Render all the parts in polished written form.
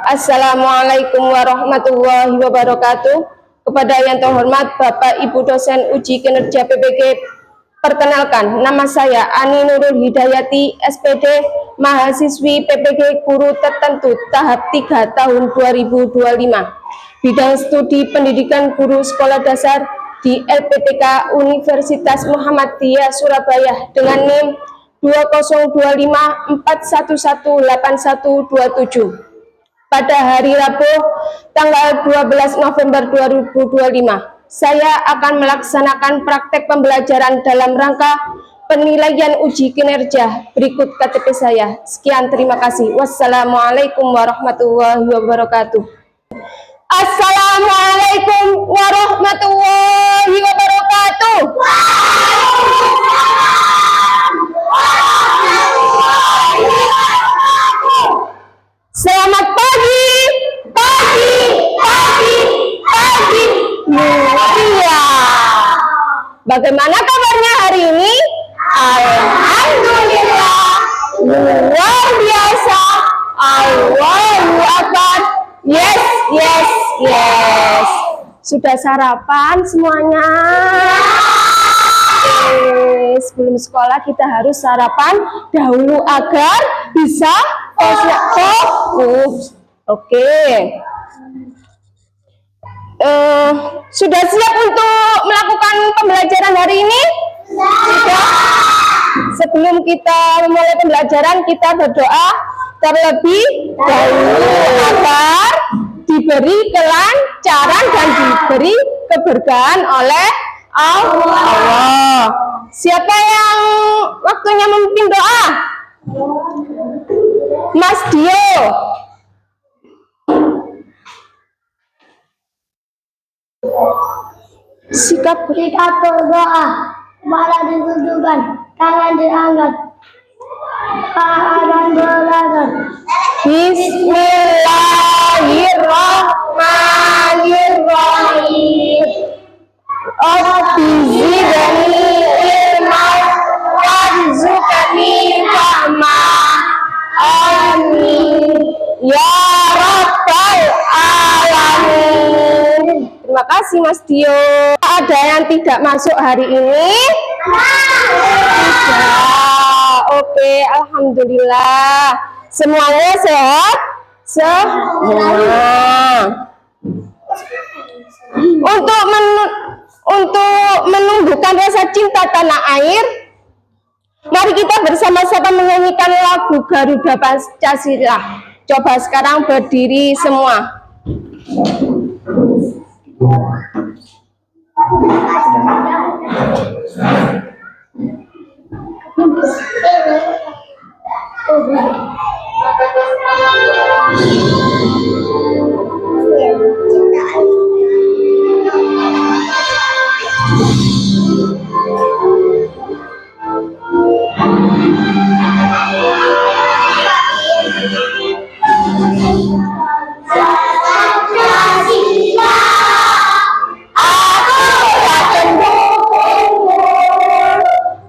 Assalamualaikum warahmatullahi wabarakatuh. Kepada yang terhormat Bapak Ibu dosen uji kinerja PPG, perkenalkan nama saya Ani Nurul Hidayati, SPD, mahasiswi PPG guru tertentu tahap 3 tahun 2025. Bidang studi pendidikan guru sekolah dasar di LPTK Universitas Muhammadiyah Surabaya dengan NIM 20254118118127. Pada hari Rabu tanggal 12 November 2025, saya akan melaksanakan praktek pembelajaran dalam rangka penilaian uji kinerja. Berikut KTP saya. Sekian, terima kasih. Wassalamualaikum warahmatullahi wabarakatuh. Assalamualaikum warahmatullahi wabarakatuh. Selamat pagi, Mulia. Bagaimana kabarnya hari ini? Alhamdulillah, luar biasa. Allahu Akbar. Yes. Sudah sarapan semuanya? Sebelum sekolah kita harus sarapan dahulu agar bisa fokus. Oke. Sudah siap untuk melakukan pembelajaran hari ini? Sudah. Sebelum kita memulai pembelajaran, kita berdoa terlebih dahulu agar diberi kelancaran dan diberi keberkahan oleh Allah. Siapa yang waktunya memimpin doa? Mas Dio. Sikap berdoa, kepala ditundukkan, tangan diangkat, tangan berangkat. Bismillahirrahmanirrahim. Rabbi zidni ilman warzuqni fahma. Amin ya rabbal alamin. Terima kasih Mas Dio. Ada yang tidak masuk hari ini? Tidak. Oke, alhamdulillah. Semuanya sehat? Semua. Untuk menumbuhkan rasa cinta tanah air, mari kita bersama-sama menyanyikan lagu Garuda Pancasila. Coba sekarang berdiri semua.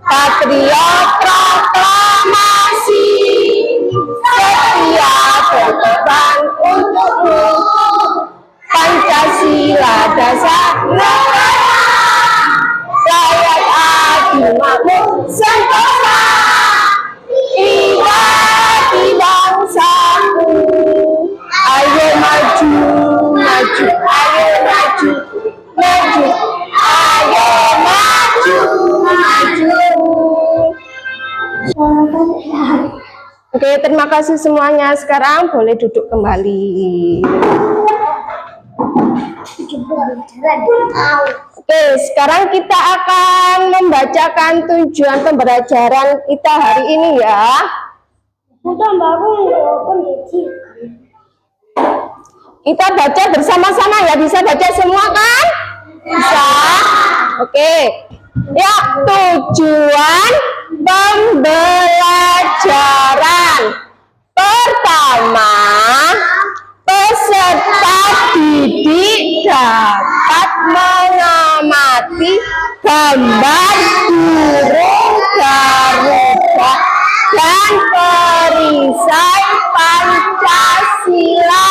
Patriot proklamasi, setia berkorban untukmu. Pancasila dasar negara, rakyat adil makmur sentosa, ibadi bangsaku. Ayo maju, ayo maju. Oke, terima kasih semuanya. Sekarang boleh duduk kembali. Oke, sekarang kita akan membacakan tujuan pembelajaran kita hari ini ya. Kita baca bersama-sama ya, bisa baca semua kan? Bisa? Oke. Ya, tujuan pembelajaran. Pertama, peserta didik dapat mengamati gambar burung garuda dan perisai Pancasila.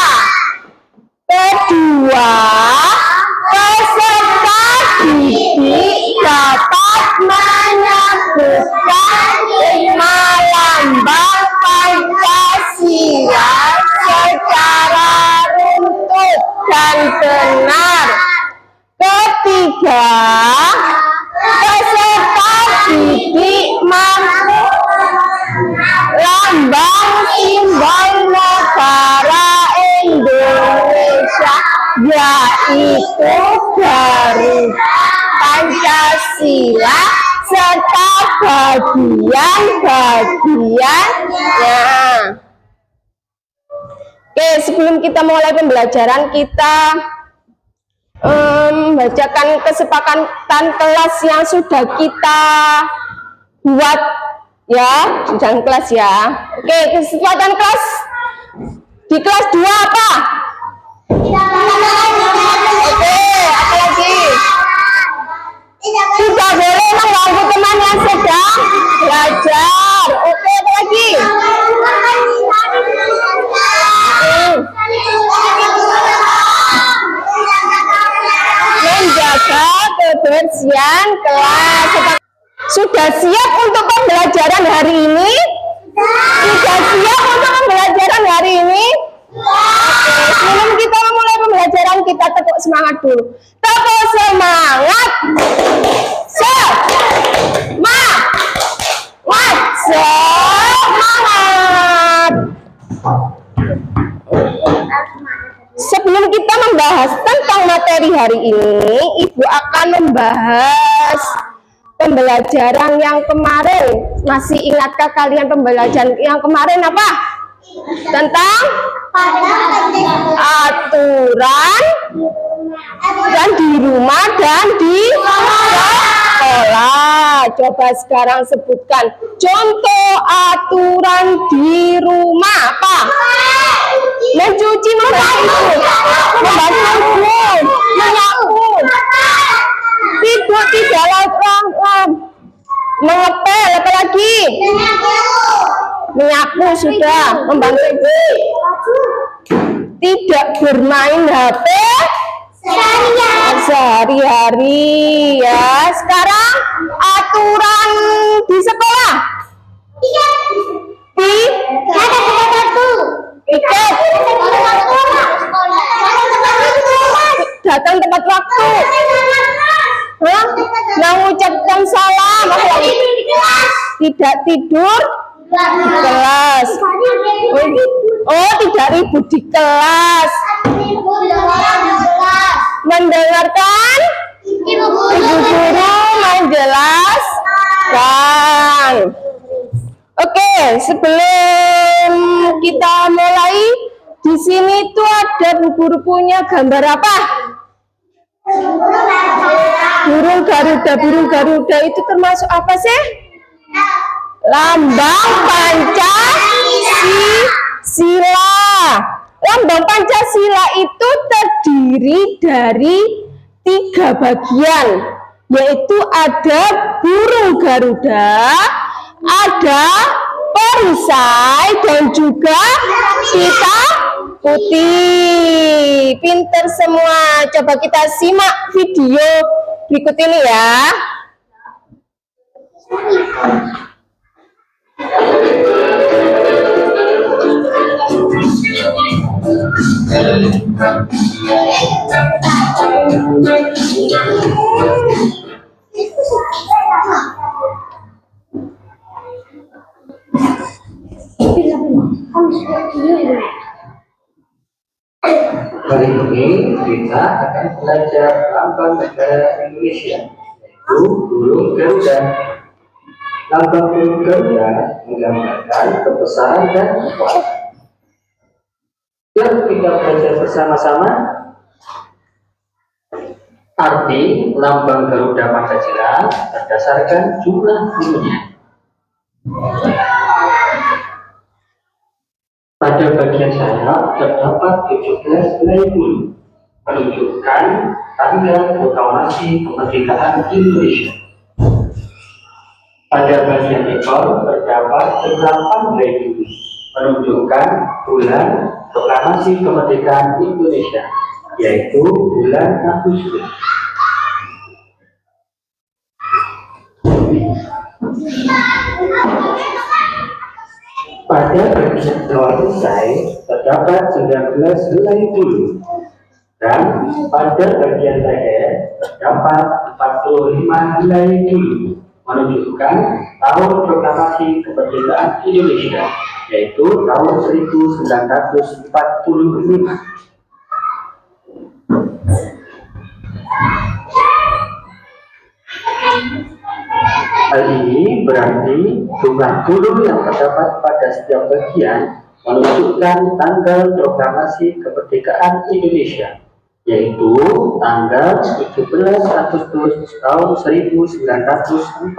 benar. Ketiga, peserta didik mampu lambang simbol negara Indonesia, yaitu Garuda, Pancasila, serta bagian-bagiannya. Oke, sebelum kita mulai pembelajaran, kita bacakan kesepakatan kelas yang sudah kita buat ya, di dalam kelas ya. Oke, kesepakatan kelas di kelas 2 apa? Oke, apa lagi? Tidak boleh mengganggu teman yang sedang belajar. Oke, apa lagi? Menjaga kebersihan kelas. Sudah siap untuk pembelajaran hari ini? Sudah siap untuk pembelajaran hari ini? Oke, sebelum kita memulai pembelajaran, kita tepuk semangat dulu. Tepuk semangat. Semangat. Sebelum kita membahas tentang materi hari ini, Ibu akan membahas pembelajaran yang kemarin. Masih ingatkah kalian pembelajaran yang kemarin apa? Tentang aturan dan di rumah dan di sekolah. Coba sekarang sebutkan contoh aturan di rumah apa? Mencuci muka itu, membasuh gigi, menyapu, tidur tidak larut, mengepel, apa lagi? Menyapu sudah, membantu ibu. Tidak bermain HP sehari-hari ya. Sekarang aturan di sekolah. Tiket datang tepat waktu, mengucapkan salam, tidak tidur di kelas. Oh, tidak ribut di kelas, mendengarkan ibu guru menjelaskan. Oke, sebelum kita mulai, di sini tuh ada buku-bukunya gambar apa? Burung Garuda. Burung Garuda itu termasuk apa sih? Lambang Pancasila. Lambang Pancasila itu terdiri dari 3 bagian, yaitu ada burung Garuda, ada perisai, dan juga pita putih. Pinter semua. Coba kita simak video berikut ini ya. Hari ini kita akan belajar lambang negara Indonesia, yaitu burung Garuda. Lambang burung Garuda menggambarkan kebesaran dan kekuatan. Yuk kita belajar bersama-sama arti lambang Garuda Pancasila berdasarkan jumlah burunya. Pada bagian sayap terdapat 17 helai bulu, menunjukkan tanggal proklamasi kemerdekaan Indonesia. Pada bagian ekor terdapat 8 helai bulu, menunjukkan bulan proklamasi kemerdekaan Indonesia, yaitu bulan Agustus. Pada bagian bawah perisai terdapat 19 helai bulu. Dan pada bagian leher terdapat 45 helai bulu menunjukkan tahun proklamasi kemerdekaan Indonesia, yaitu tahun 1945. Hal ini berarti jumlah bulu yang terdapat pada setiap bagian menunjukkan tanggal proklamasi kemerdekaan Indonesia, yaitu tanggal 17 Agustus tahun 1945.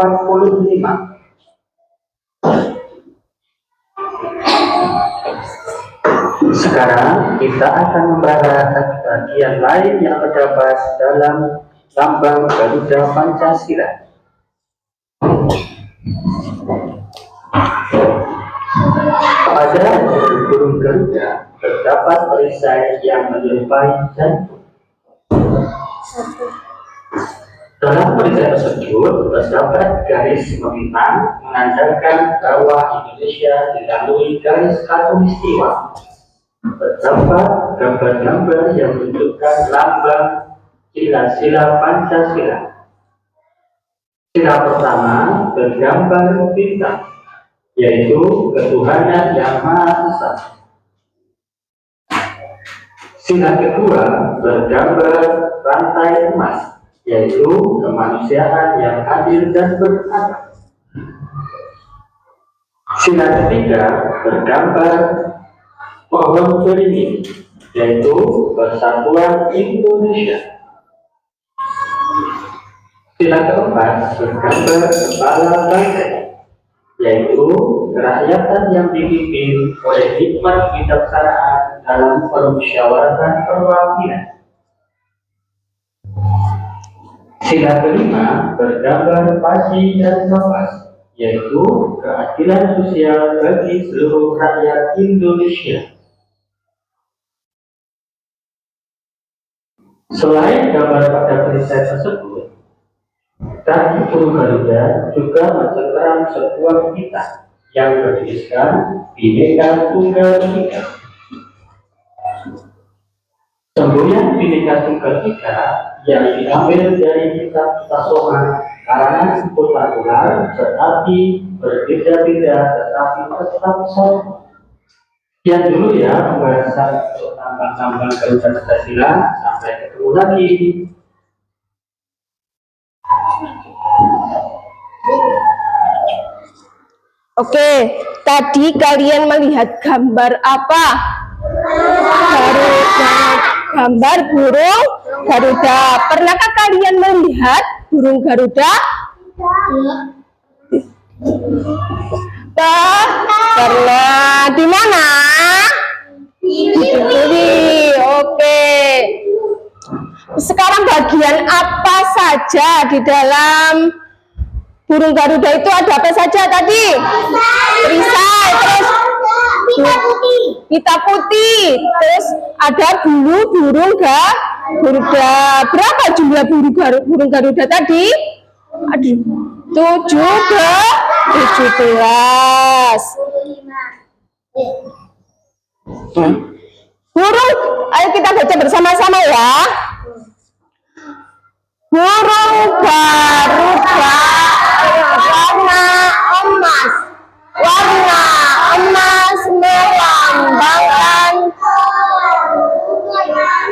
Sekarang kita akan membahas bagian lain yang terdapat dalam lambang Garuda Pancasila. Pada burung Garuda terdapat perisai yang menyerupai jantung. Dalam perisai tersebut terdapat garis melintang menandakan bahwa Indonesia dilalui garis khatulistiwa. Terdapat gambar-gambar yang menunjukkan lambang sila-sila Pancasila. Sila pertama bergambar bintang, yaitu ketuhanan yang Maha Esa. Sila kedua bergambar rantai emas, yaitu kemanusiaan yang adil dan beradab. Sila ketiga bergambar pohon beringin, yaitu persatuan Indonesia. Sila keempat bergambar kepala banteng, yaitu kerakyatan yang dipimpin oleh hikmat kebijaksanaan dalam permusyawaratan perwakilan. Sila kelima bergambar padi dan kapas, yaitu keadilan sosial bagi seluruh rakyat Indonesia. Selain gambar pada perisai tersebut, kaki burung Garuda juga mencengkeram sebuah pita yang bertuliskan Bhinneka Tunggal Ika. Semboyan Bhinneka Tunggal Ika yang diambil dari kitab Tasawuf karena sebutan ular berarti berbeda-beda tetapi tetap sama. Sekian dulu ya pembahasan lambang-lambang Garuda Pancasila. Sampai ketemu lagi. Oke, tadi kalian melihat gambar apa? Gambar burung Garuda. Pernahkah kalian melihat burung Garuda? Pernah. Di mana? Di Bumi. Oke. Sekarang bagian apa saja di dalam burung Garuda itu ada apa saja tadi? Perisai, terus pita putih, terus ada bulu burung Garuda. Berapa jumlah burung Garuda tadi? Aduh, 17. Burung, ayo kita baca bersama-sama ya. Burung Garuda warna emas. Warna emas melambangkan.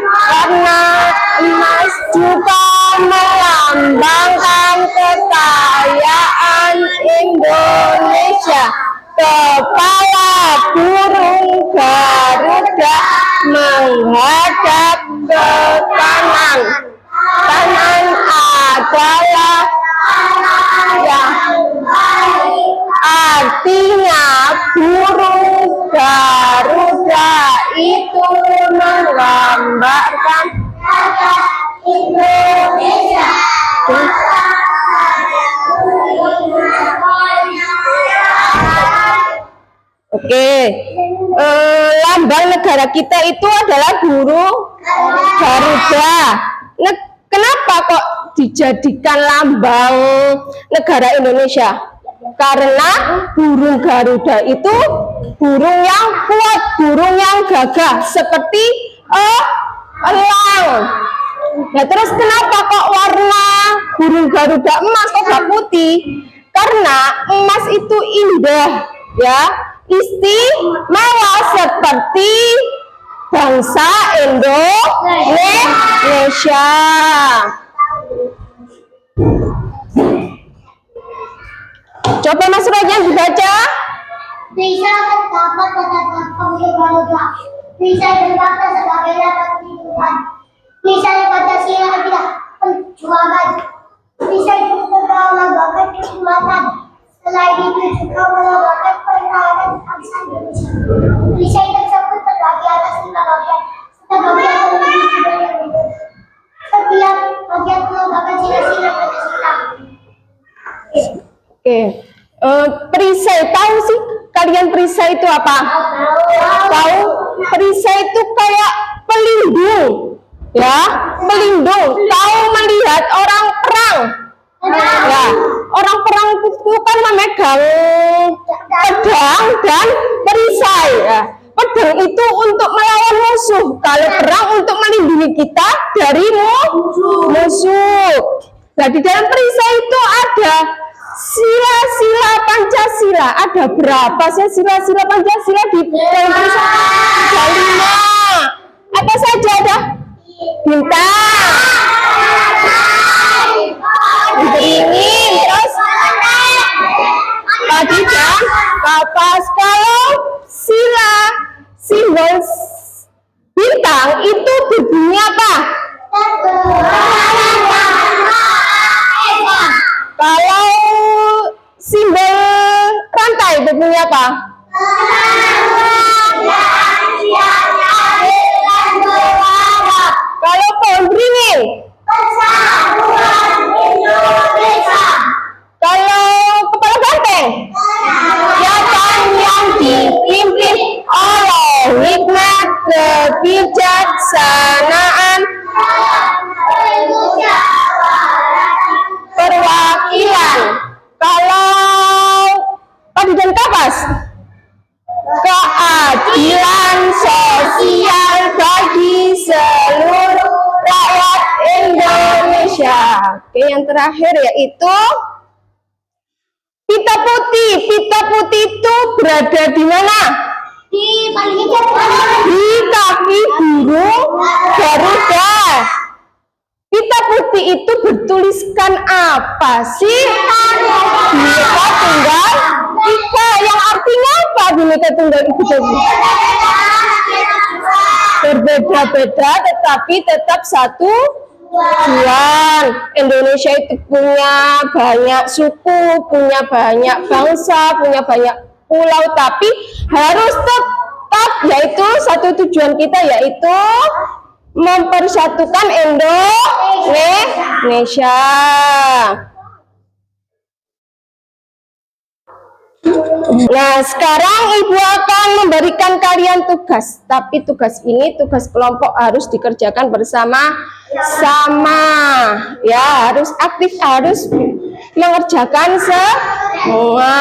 Warna emas juga melambangkan kekayaan Indonesia. Kepala burung Garuda menghadap ke kanan. Kanan adalah artinya burung Garuda itu menggambarkan Indonesia. Oke, lambang negara kita itu adalah burung Garuda. Kenapa kok dijadikan lambang negara Indonesia? Karena burung Garuda itu burung yang kuat, burung yang gagah, seperti elang. Nah, terus kenapa kok warna burung Garuda emas kok gak putih? Karena emas itu indah, ya, istimewa seperti bangsa Indonesia. Coba Mas Royan dibaca. Bisa terdapat terdapat Garuda. Bisa berbakti sebagai ladang kehidupan. Bisa Pancasila adalah perjuangan. Bisa juga melambangkan keselamatan. Selain itu juga melambangkan pertahanan bangsa Indonesia. Bisa tersebut terbagi atas 5 bagian. Setiap bagian memiliki sila yang berbeda. Setiap bagian melambangkan sila-sila Pancasila. Oke. Perisai, tahu sih kalian perisai itu apa? Tahu? Perisai itu kayak pelindung, ya, pelindung. Tahu melihat orang perang, ya, orang perang itu kan memegang pedang dan perisai, ya. Pedang itu untuk melawan musuh, kalau perang untuk melindungi kita dari musuh. Nah, di dalam perisai itu ada sila-sila Pancasila. Ada berapa sih sila-sila Pancasila di dalam perisai? Ada 5. Apa saja ada? Bintang, beringin, terus tadi kan kapas. Kalau sila simbol bintang itu berbunyi apa? Kalau simbol rantai berbunyi apa? Kalau pohon beringin? Kalau kepala banteng? Kegiatan yang dipimpin oleh hikmat kebijaksanaan perwakilan. Kalau tadi dan kapas? Keadilan sosial bagi seluruh rakyat Indonesia. Oke, yang terakhir yaitu pita putih. Pita putih itu berada di mana? Di paling kecil. Di kaki burung Garuda. Pita putih itu bertuliskan apa sih? Bhinneka Tunggal Ika. Yang artinya apa Bhinneka Tunggal Ika? Berbeda-beda tetapi tetap satu tujuan. Indonesia itu punya banyak suku, punya banyak bangsa, punya banyak pulau, tapi harus tetap yaitu satu tujuan kita, yaitu mempersatukan Indonesia. Nah, sekarang Ibu akan memberikan kalian tugas, tapi tugas ini tugas kelompok harus dikerjakan bersama-sama, ya, harus aktif, harus mengerjakan semua.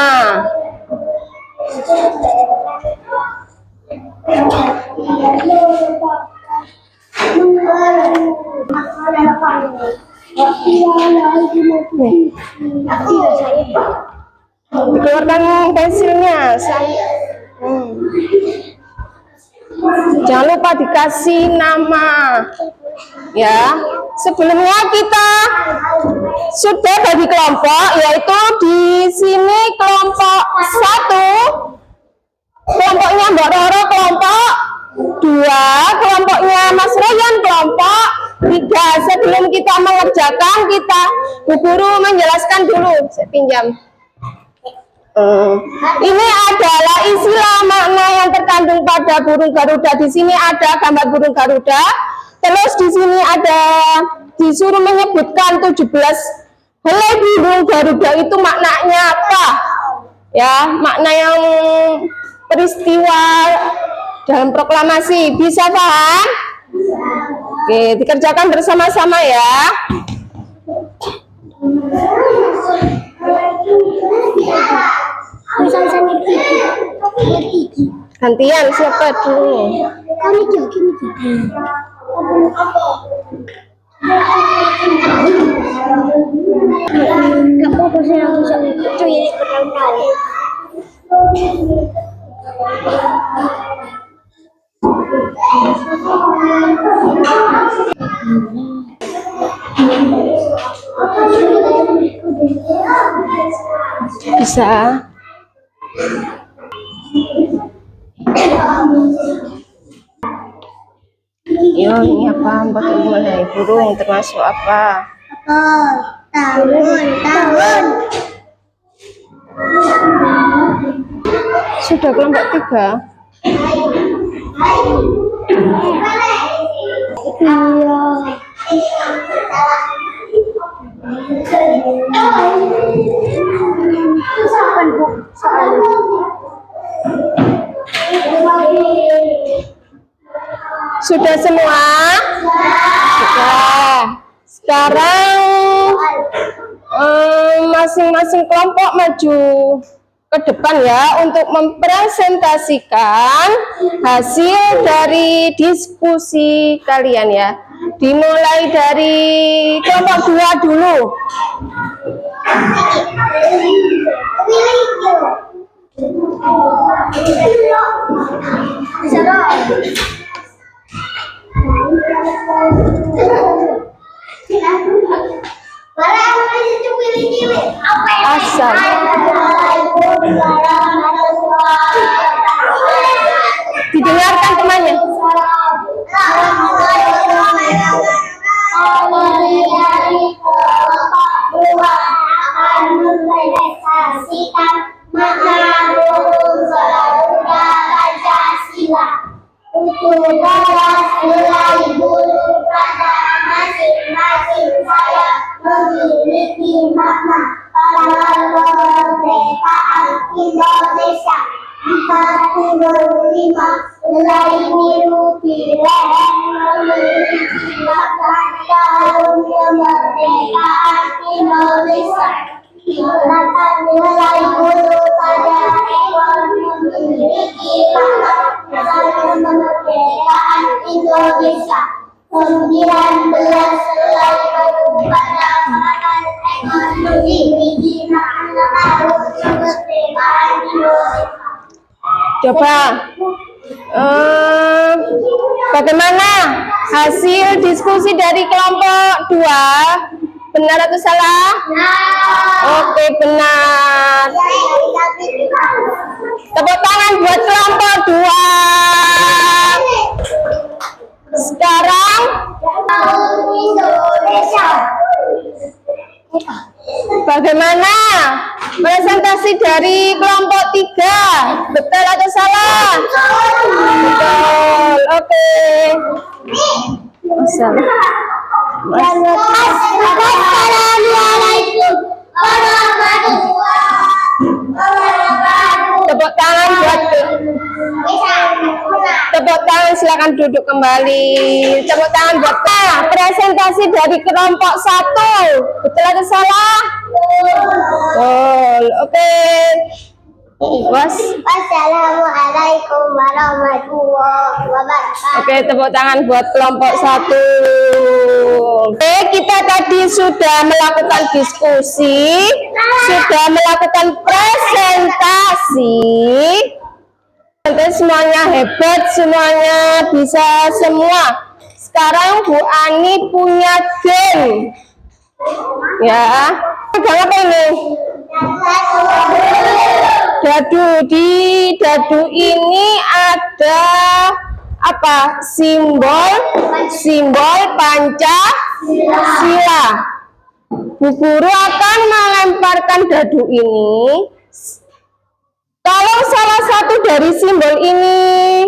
Keluarkan pensilnya, jangan lupa dikasih nama, ya. Sebelumnya kita sudah bagi kelompok, yaitu di sini kelompok 1, kelompoknya Mbak Roro kelompok 2, kelompoknya Mas Royan kelompok 3. Sebelum kita mengerjakan, kita Bu Guru menjelaskan dulu. Saya pinjam. Ini adalah istilah makna yang terkandung pada burung Garuda. Di sini ada gambar burung Garuda. Terus di sini ada disuruh menyebutkan 17 helai burung Garuda itu maknanya apa? Ya, makna yang peristiwa dalam proklamasi. Bisa paham? Oke, dikerjakan bersama-sama ya. Gantian siapa dulu? Kamu pasti aku itu ini bertahun-tahun. Bisa. Yo, ini apa? Buat hubungan dari burung termasuk apa? Tahun. Sudah kelompok 3. Sudah semua? Sudah. Sekarang masing-masing kelompok maju ke depan ya untuk mempresentasikan hasil dari diskusi kalian ya. Dimulai dari kelompok 2 dulu. Asal. Didengarkan temannya. Untuk balas nilai buruk pada masing-masing saya memiliki makna pada kemerdekaan Indonesia 45 nilai biru di leher memiliki makna tahun kemerdekaan Indonesia. Menggunakan nilai buruk pada ekor memiliki makna tahun kemerdekaan Indonesia. 19 nilai buruk pada makan ekor memiliki makna tahun kemerdekaan Indonesia. Coba bagaimana hasil diskusi dari kelompok 2? Benar atau salah? Oke, benar. Tepuk tangan buat kelompok 2. Sekarang bagaimana presentasi dari kelompok 3? Betul atau salah? Betul. Oke. Assalamualaikum warahmatullahi wabarakatuh. Tepuk tangan, silakan duduk kembali. Tepuk tangan buat presentasi dari kelompok 1. Betul atau salah? Betul. Oke. Wassalamualaikum warahmatullahi wabarakatuh. Oke, tepuk tangan buat kelompok 1. Oke, kita tadi sudah melakukan diskusi, sudah melakukan presentasi. Nanti semuanya hebat, semuanya bisa semua. Sekarang Bu Ani punya game. Ya, pegang apa ini? Dadu. Di dadu ini ada apa? Simbol Pancasila. Bu guru akan melemparkan dadu ini. Kalau salah satu dari simbol ini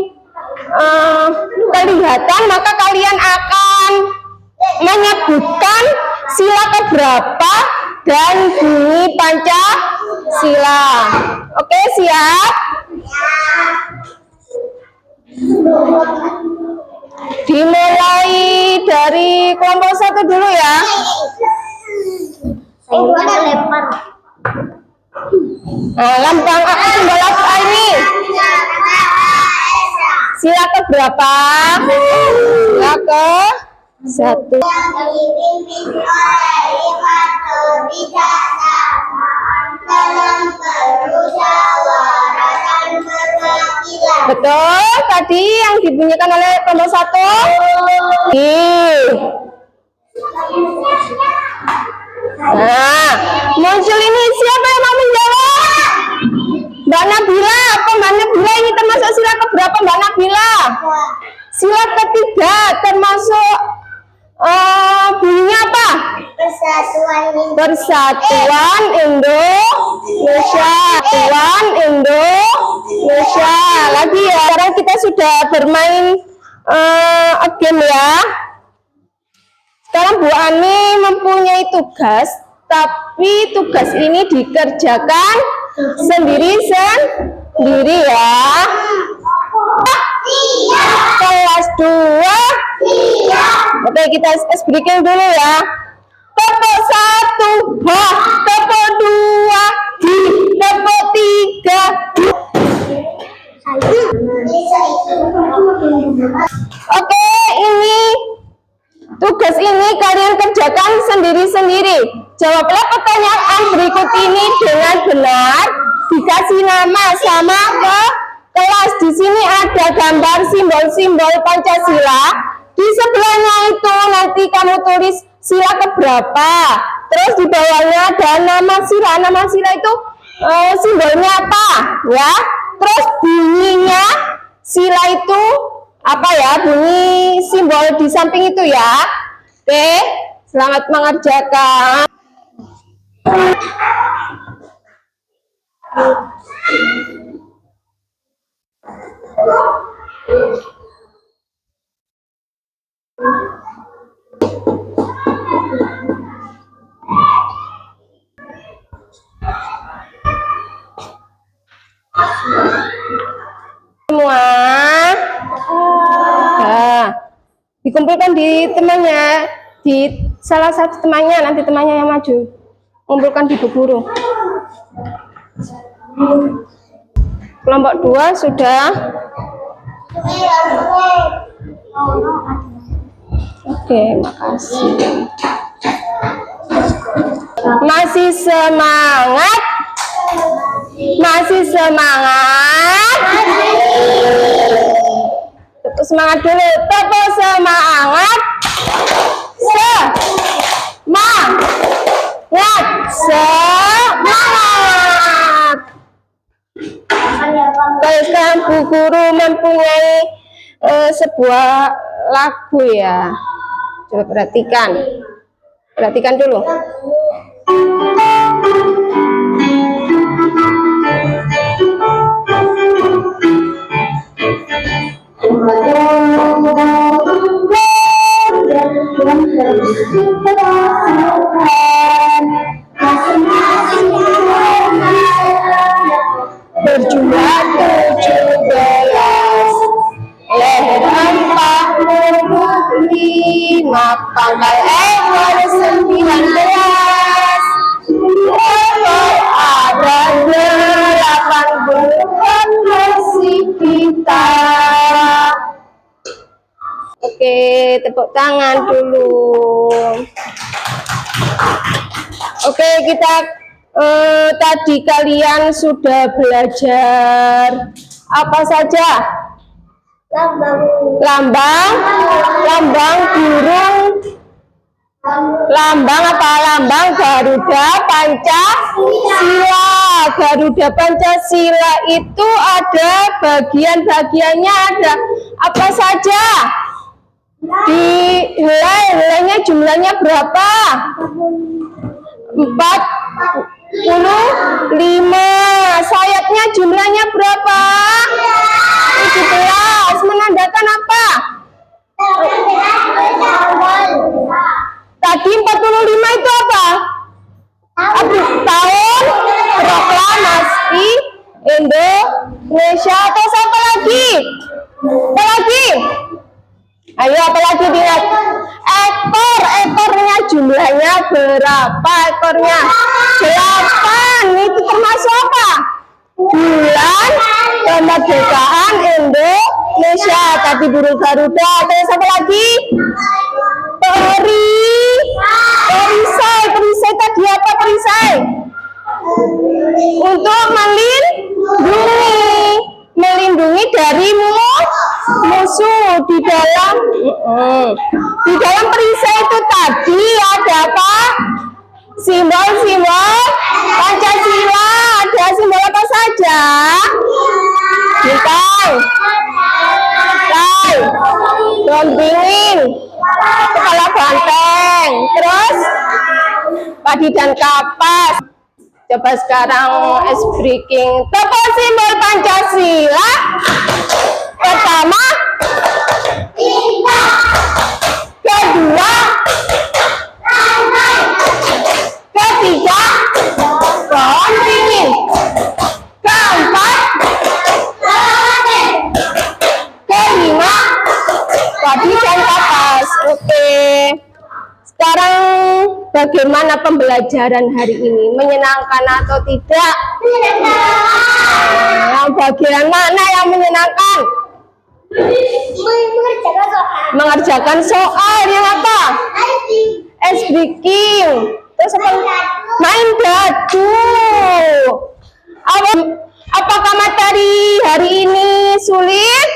kelihatan, maka kalian akan menyebutkan sila keberapa dan bunyi Pancasila. Oke, siap? Dimulai dari kelompok 1 dulu ya. Saya lempar. Lambang apa, simbol apa ini? Sila ke berapa? Sila ke 1. Yang dipimpin oleh 5 kebijaksanaan dalam bermusyawarah dan berwakilan. Betul, tadi yang dibunyikan oleh kelompok 1. Nah, muncul ini siapa yang mau menjawab? Mbak Nabila, apa Mbak Nabila ini termasuk sila keberapa Mbak Nabila? Sila ketiga, termasuk bunyinya apa? Persatuan Indonesia. Persatuan Indonesia. Lagi ya, sekarang kita sudah bermain game ya. Sekarang Bu Ani mempunyai tugas, tapi tugas ini dikerjakan sendiri ya. Kelas 2. Oke, kita breaking dulu ya. Tepuk 1, ha. Tepuk 2, di. Tepuk 3. Oke, ini tugas ini kalian kerjakan sendiri-sendiri. Jawablah pertanyaan berikut ini dengan benar. Dikasih nama sama ke kelas. Di sini ada gambar simbol-simbol Pancasila. Di sebelahnya itu nanti kamu tulis sila keberapa. Terus di bawahnya ada nama sila. Nama sila itu simbolnya apa? Ya. Terus bunyinya sila itu apa ya? Bunyi simbol di samping itu ya. Oke, selamat mengerjakan. Semua dikumpulkan di temannya, di salah satu temannya, nanti temannya yang maju kumpulkan di bu guru. Kelompok 2 sudah. Oke, makasih. Masih semangat? Masih semangat? Tepuk semangat dulu. Tepuk semangat. Semangat. Baiklah, Bu Guru mempunyai sebuah lagu ya. Coba perhatikan. Perhatikan dulu. Berjumlah 17 leher 45 pangkal ekor 19 ekor ada 80 versi kita. Oke, tepuk tangan dulu. Oke, kita tadi kalian sudah belajar apa saja? Lambang burung, lambang apa? Lambang Garuda Pancasila. Garuda Pancasila itu ada bagian-bagiannya, ada apa saja? Di helainya jumlahnya berapa? 45. Sayapnya jumlahnya berapa? 17. Menandakan apa? Tadi 45 itu apa? Tahun proklamasi Indonesia. Atau apa lagi? Apa lagi? Ayo, apa lagi diingat? Ekornya jumlahnya berapa ekornya? 8. Itu termasuk apa? Bulan kemerdekaan Indonesia. Indonesia. Tadi burung Garuda. Terus apa lagi? Perisai tadi apa perisai? Untuk melindungi dari musuh. Di dalam perisai itu tadi ada apa? Simbol-simbol Pancasila. Ada simbol apa saja? Bintang, daun dingin, kepala banteng, terus padi dan kapas. Coba sekarang ice breaking. Tokoh simbol Pancasila. Pertama, kedua, ketiga, pohon dingin, keempat, kelima, padi dan kapas. Oke. Sekarang bagaimana pembelajaran hari ini? Menyenangkan atau tidak? Bagian mana yang menyenangkan? Mengerjakan soal yang apa? Ice breaking. Terus apa? Main dadu. Apakah materi hari ini sulit?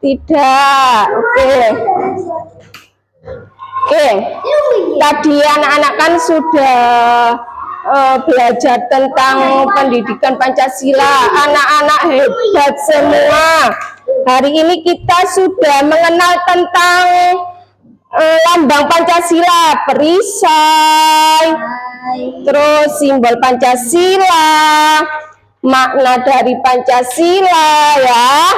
Tidak. Oke. Tadi anak-anak kan sudah belajar tentang pendidikan Pancasila. Anak-anak hebat semua. Hari ini kita sudah mengenal tentang lambang Pancasila, perisai, terus simbol Pancasila, makna dari Pancasila ya.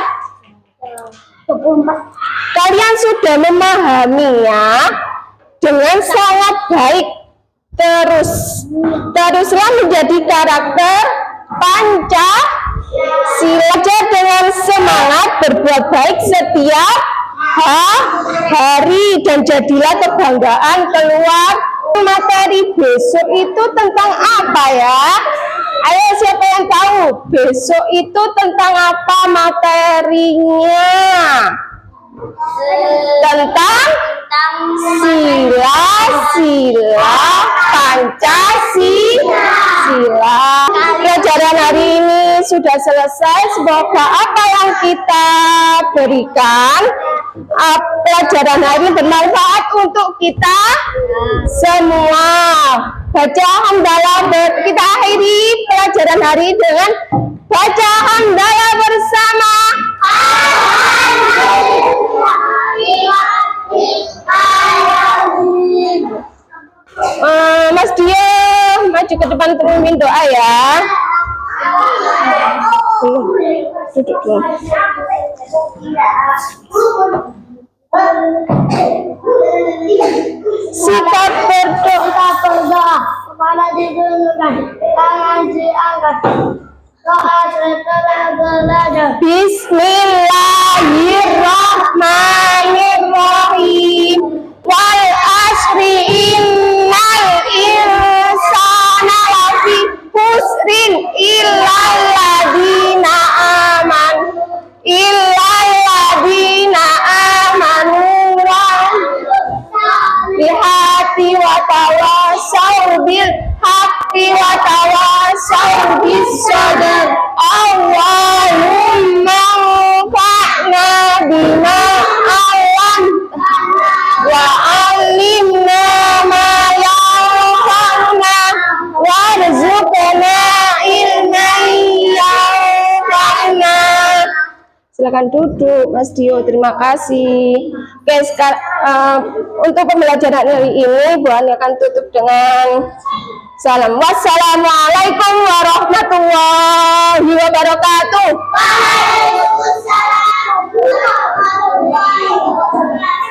Kalian sudah memahaminya dengan sangat baik. Teruslah menjadi karakter Pancasila dengan semangat berbuat baik setiap hari dan jadilah kebanggaan keluar. Materi besok itu tentang apa ya? Ayo siapa yang tahu besok itu tentang apa materinya? Tentang sila Pancasila. Pelajaran hari ini sudah selesai. Semoga apa yang kita berikan, pelajaran hari ini bermanfaat untuk kita semua. Baca hamdalah. Kita akhiri pelajaran hari ini dengan baca hamdalah bersama. Mas Dio, maju ke depan untuk memimpin doa ya. Duduk dulu. Sikap berdoa kepala ditunjukkan, tangan diangkat, doa setelah belajar. Bismillahirrahmanirrahim. Wal asri innal insana lafi khusrin illal ladina amanu wa bihati wa tawasaw bil haqqi wa tawasaw bis sabr. Allahumma anfa'na bima 'allamtana wa 'allimna ma yanfa'una warzuqna ilman yanfa'una. Silakan duduk Mas Dio, terima kasih. Oke, sekarang untuk pembelajaran hari ini Bu Ani akan tutup dengan salam. Wassalamualaikum warahmatullahi wabarakatuh. Waalaikumsalam warahmatullahi wabarakatuh.